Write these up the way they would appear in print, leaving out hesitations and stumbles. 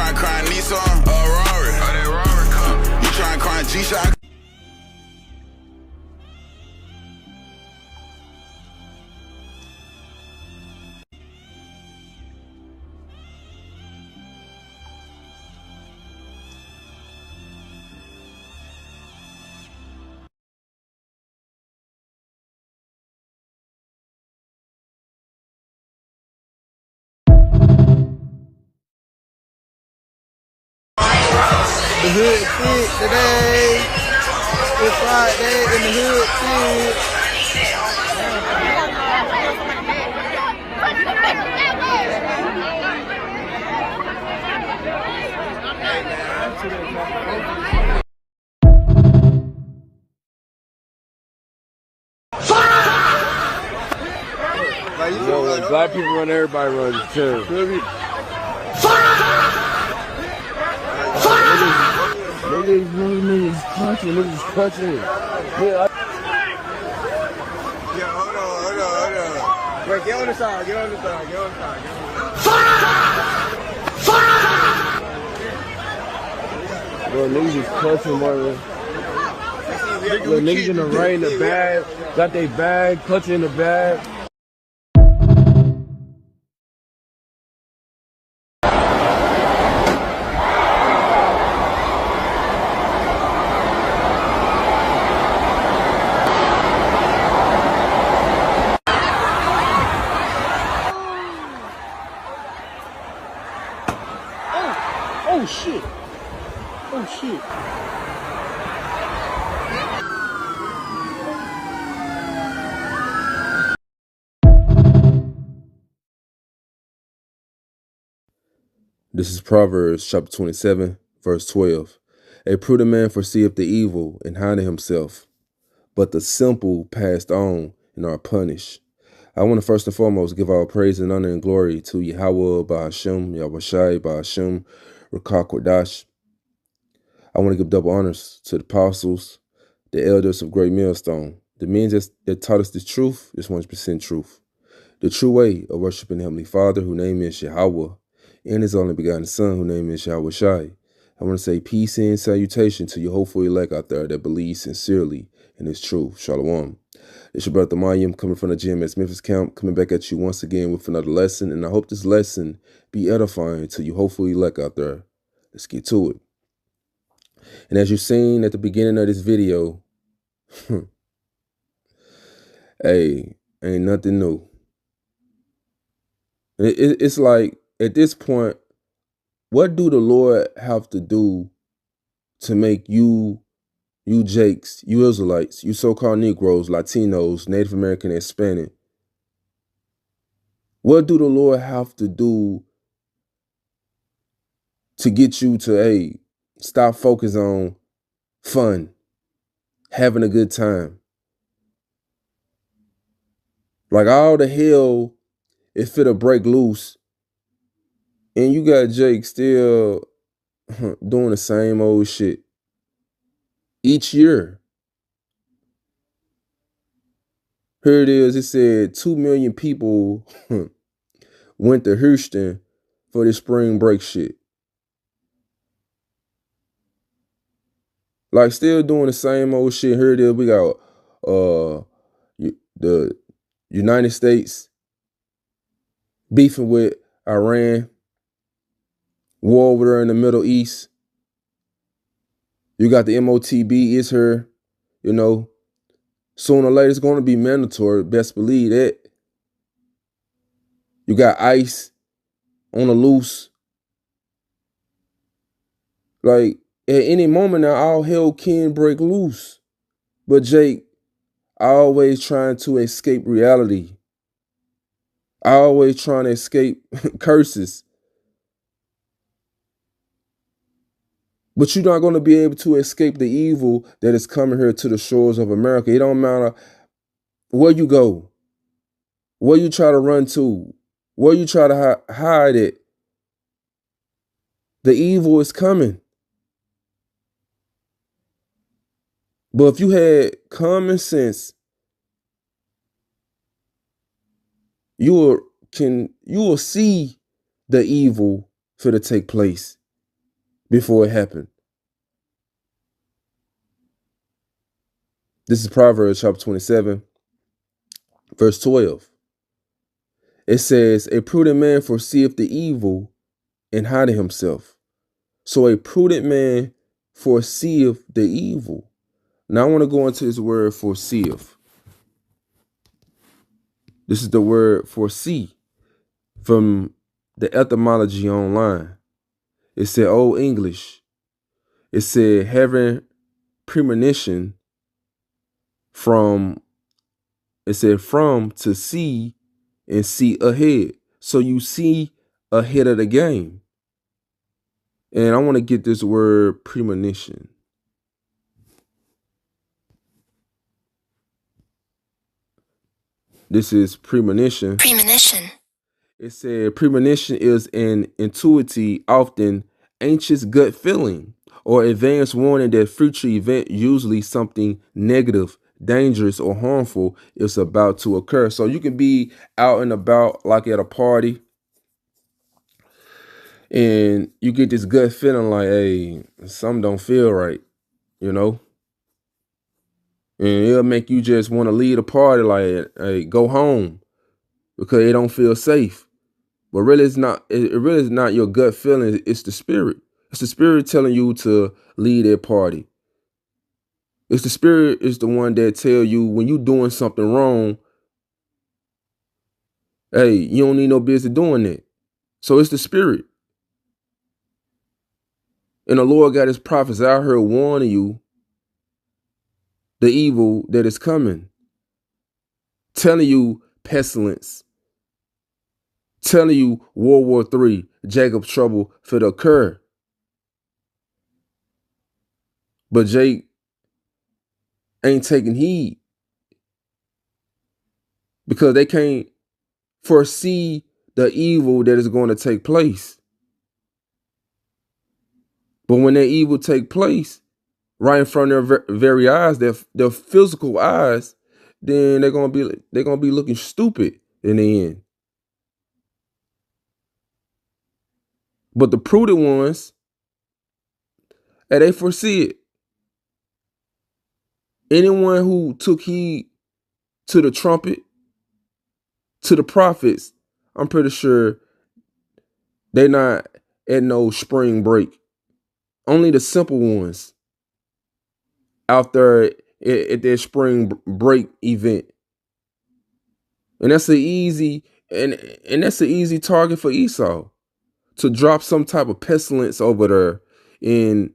tryna cry Nissan, Rari. Oh, that Rari car. You tryna cry G-Shock. The hood fit today. It's Friday in the hood fit. Yo, when black people run, everybody runs too. Niggas clutching. Yeah, hold on. Wait, get on the side. Bro, niggas is clutching, mother. Yo, niggas in the rain, the bag, got they bag, clutching in the bag. Oh shit. This is Proverbs chapter 27, verse 12. A prudent man foreseeth the evil and hideth himself, but the simple passed on and are punished. I want to first and foremost give all praise and honor and glory to Yahweh, Ba'ashem, Yahweh Ba'ashem, Rakah Kodash. I want to give double honors to the apostles, the elders of Great Millstone, the men that taught us the truth, this 100% truth, the true way of worshiping the Heavenly Father, whose name is Yahweh, and His only begotten Son, whose name is Yahweh Shai. I want to say peace and salutation to your hopeful elect out there that believe sincerely in His truth. Shalom. It's your brother Mayim coming from the GMS Memphis camp, coming back at you once again with another lesson, and I hope this lesson be edifying to you hopeful elect out there. Let's get to it. And as you've seen at the beginning of this video, hey, ain't nothing new. It's like, at this point, what do the Lord have to do to make you Jakes, you Israelites, you so-called Negroes, Latinos, Native American, Hispanic, what do the Lord have to do to get you to, hey, stop focusing on fun, having a good time? Like all the hell, it finna break loose, and you got Jake still doing the same old shit each year. Here it is, it said 2 million people went to Houston for this spring break shit. Like still doing the same old shit. Here it is, we got the United States beefing with Iran, war over there in the Middle East. You got the MOTB is here, you know. Sooner or later it's going to be mandatory, best believe that. You got ICE on the loose. Like at any moment now, all hell can break loose. But Jake, I always trying to escape reality. I always trying to escape curses. But you're not going to be able to escape the evil that is coming here to the shores of America. It don't matter where you go, where you try to run to, where you try to hide it. The evil is coming. But if you had common sense, you will see the evil for to take place. before it happened. This is Proverbs chapter 27, verse 12. It says, a prudent man foreseeth the evil and hideth himself. So a prudent man foreseeth the evil. Now I want to go into this word foreseeth. This is the word foresee from the etymology online. It said Old English. It said having premonition from, it said from to see and see ahead. So you see ahead of the game. And I want to get this word premonition. This is premonition. Premonition. It said premonition is an intuitive, often anxious gut feeling or advanced warning that future event, usually something negative, dangerous, or harmful, is about to occur. So you can be out and about like at a party and you get this gut feeling like, hey, something don't feel right, you know? And it'll make you just want to leave the party like, hey, go home because it don't feel safe. But really, it's not. It really is not your gut feeling. It's the spirit. It's the spirit telling you to leave that party. It's the spirit is the one that tell you when you doing something wrong. Hey, you don't need no business doing that. So it's the spirit. And the Lord got his prophets out here warning you the evil that is coming, telling you pestilence, telling you World War III, Jacob's trouble for to occur. But Jake ain't taking heed because they can't foresee the evil that is going to take place. But when that evil take place right in front of their very eyes, their physical eyes, then they're gonna be looking stupid in the end. But the prudent ones, and they foresee it. Anyone who took heed to the trumpet, to the prophets, I'm pretty sure they're not at no spring break. Only the simple ones out there at their spring break event. And that's an easy target for Esau to drop some type of pestilence over there in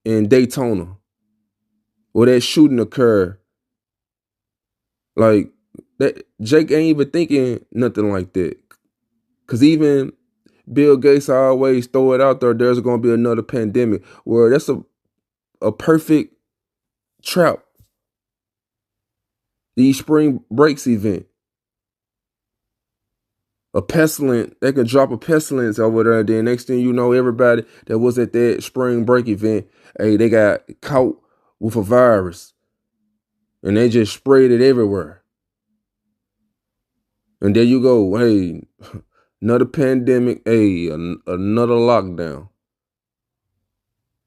Daytona where that shooting occurred. Like that, Jake ain't even thinking nothing like that. Cause even Bill Gates always throw it out there. There's gonna be another pandemic where that's a perfect trap. The spring breaks event. A pestilence, they can drop a pestilence over there. Then next thing you know, everybody that was at that spring break event, hey, they got caught with a virus. And they just sprayed it everywhere. And there you go, hey, another pandemic, hey, another lockdown.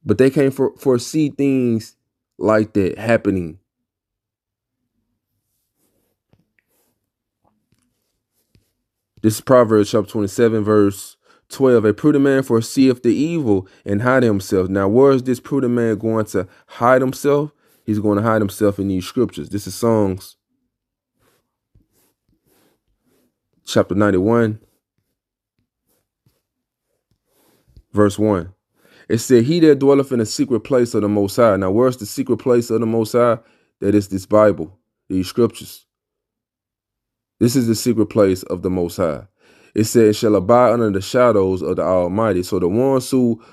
But they can't foresee things like that happening. This is Proverbs chapter 27, verse 12. A prudent man foreseeth the evil and hide himself. Now, where is this prudent man going to hide himself? He's going to hide himself in these scriptures. This is Songs chapter 91, verse 1. It said, he that dwelleth in the secret place of the Most High. Now, where's the secret place of the Most High? That is this Bible, these scriptures. This is the secret place of the Most High. It says, shall abide under the shadows of the Almighty. So the ones who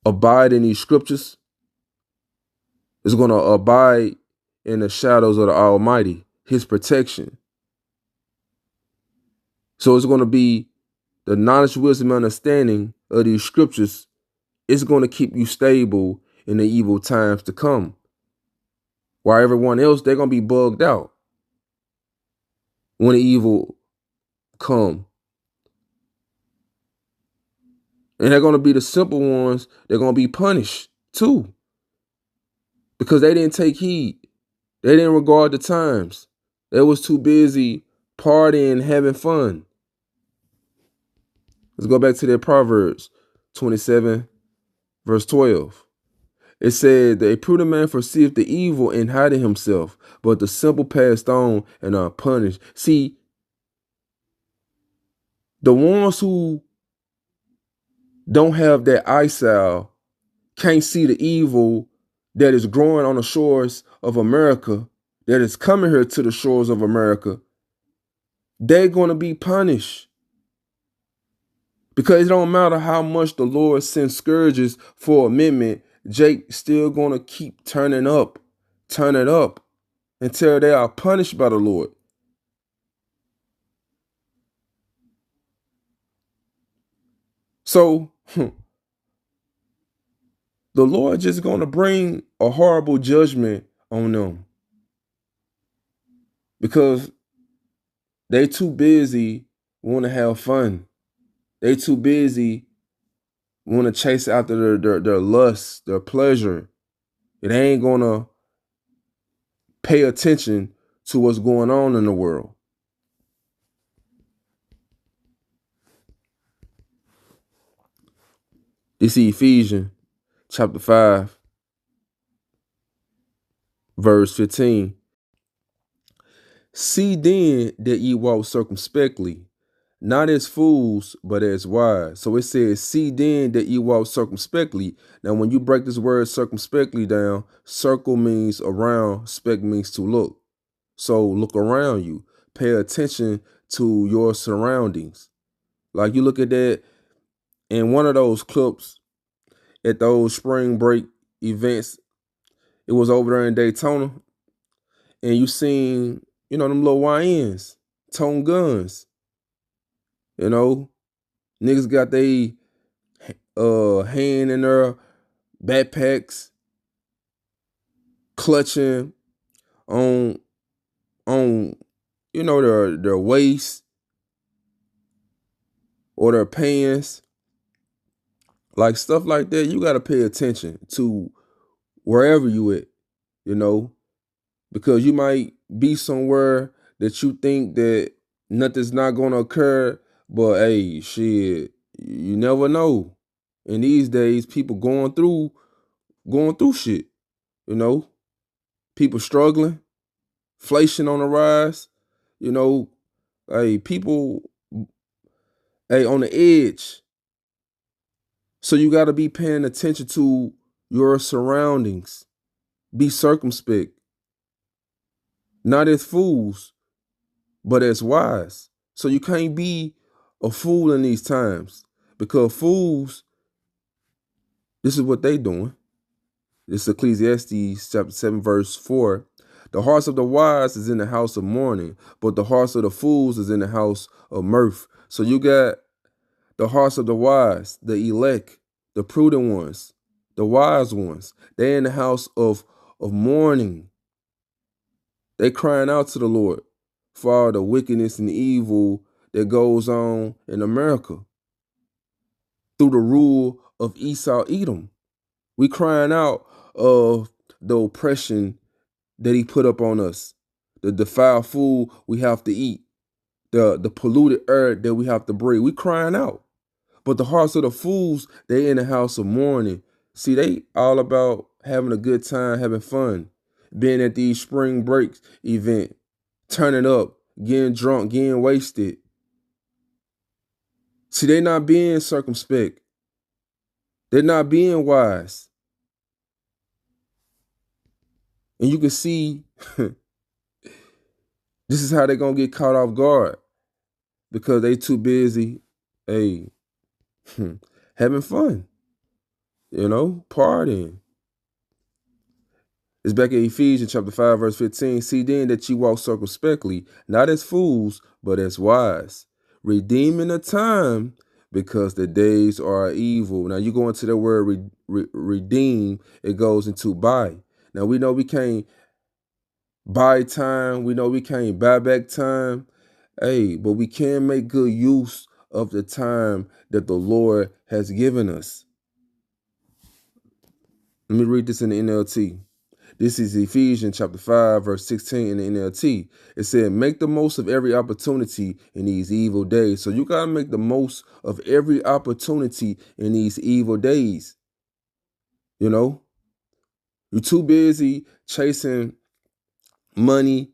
abide in these scriptures is going to abide in the shadows of the Almighty, his protection. So it's going to be the knowledge, wisdom, and understanding of these scriptures. It's going to keep you stable in the evil times to come. While everyone else, they're going to be bugged out when the evil come. And they're going to be the simple ones. They're going to be punished too. Because they didn't take heed. They didn't regard the times. They was too busy partying, having fun. Let's go back to that Proverbs 27, verse 12. It said that a prudent man foreseeth the evil and hideth himself, but the simple passed on and are punished. See, the ones who don't have that eyesight can't see the evil that is growing on the shores of America, that is coming here to the shores of America. They're going to be punished. Because it don't matter how much the Lord sends scourges for amendment, Jake still going to keep turning up until they are punished by the Lord. So the Lord just going to bring a horrible judgment on them because they too busy want to have fun. They too busy want to chase after their lust, their pleasure. It ain't going to pay attention to what's going on in the world. This is Ephesians chapter 5, verse 15. See then that ye walk circumspectly, not as fools, but as wise. So it says, see then that ye walk circumspectly. Now, when you break this word circumspectly down, circle means around, spec means to look. So look around you. Pay attention to your surroundings. Like you look at that in one of those clips at those spring break events. It was over there in Daytona. And you seen, them little YNs, tone guns. Niggas got they hand in their backpacks, clutching on their waist or their pants. Like stuff like that, you gotta pay attention to wherever you at, because you might be somewhere that you think that nothing's not gonna occur, but hey, shit, you never know. And these days, people going through shit, people struggling, inflation on the rise, hey, people, hey, on the edge. So you got to be paying attention to your surroundings. Be circumspect. Not as fools, but as wise. So you can't be a fool in these times, because fools, this is what they doing. This is Ecclesiastes chapter 7, verse 4. The hearts of the wise is in the house of mourning, but the hearts of the fools is in the house of mirth. So you got the hearts of the wise, the elect, the prudent ones, the wise ones. They in the house of mourning. They crying out to the Lord for all the wickedness and evil that goes on in America through the rule of Esau Edom. We crying out of the oppression that he put up on us, the defiled food we have to eat, the polluted air that we have to breathe. We crying out. But the hearts of the fools, they in the house of mourning. See, they all about having a good time, having fun, being at these spring breaks event, turning up, getting drunk, getting wasted. See, they not being circumspect. They're not being wise. And you can see this is how they're going to get caught off guard, because they too busy, having fun, partying. It's back in Ephesians chapter 5, verse 15. See then that ye walk circumspectly, not as fools, but as wise, redeeming the time, because the days are evil. Now you go into the word redeem, it goes into buy. Now we know we can't buy time. We know we can't buy back time. But we can make good use of the time that the Lord has given us. Let me read this in the NLT. This is Ephesians chapter 5, verse 16 in the NLT. It said, make the most of every opportunity in these evil days. So you got to make the most of every opportunity in these evil days. You know, you're too busy chasing money,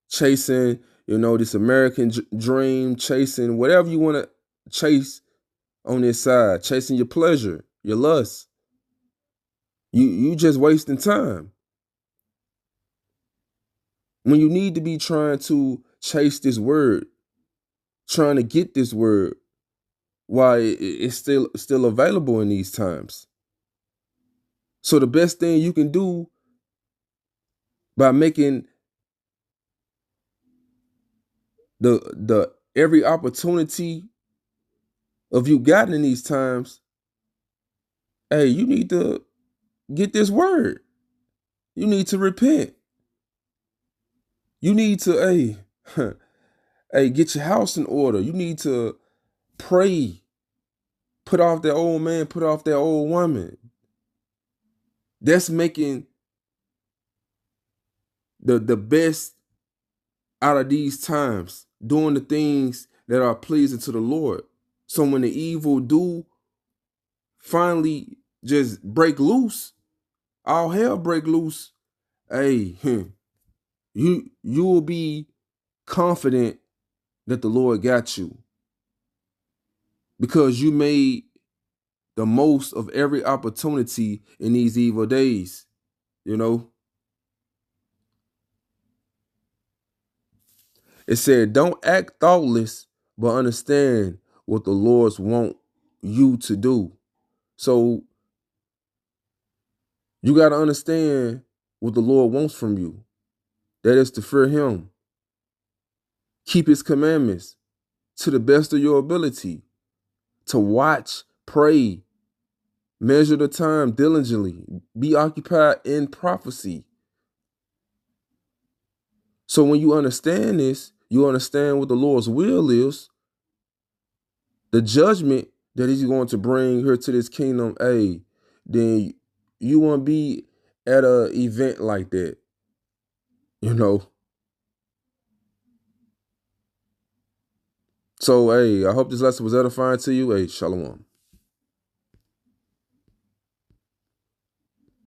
chasing, this American dream, chasing whatever you want to chase on this side, chasing your pleasure, your lust. You just wasting time. When you need to be trying to chase this word, trying to get this word while it's still available in these times. So the best thing you can do by making the every opportunity of you gotten in these times, hey, you need to get this word. You need to repent. You need to, hey, get your house in order. You need to pray. Put off that old man, put off that old woman. That's making the best out of these times, doing the things that are pleasing to the Lord. So when the evil do finally just break loose, all hell break loose, hey, you will be confident that the Lord got you, because you made the most of every opportunity in these evil days. It said, don't act thoughtless, but understand what the Lord's want you to do. So you got to understand what the Lord wants from you. That is to fear him. Keep his commandments to the best of your ability. To watch, pray, measure the time diligently. Be occupied in prophecy. So when you understand this, you understand what the Lord's will is, the judgment that he's going to bring here to this kingdom, then you won't be at an event like that. So, I hope this lesson was edifying to you. Shalom.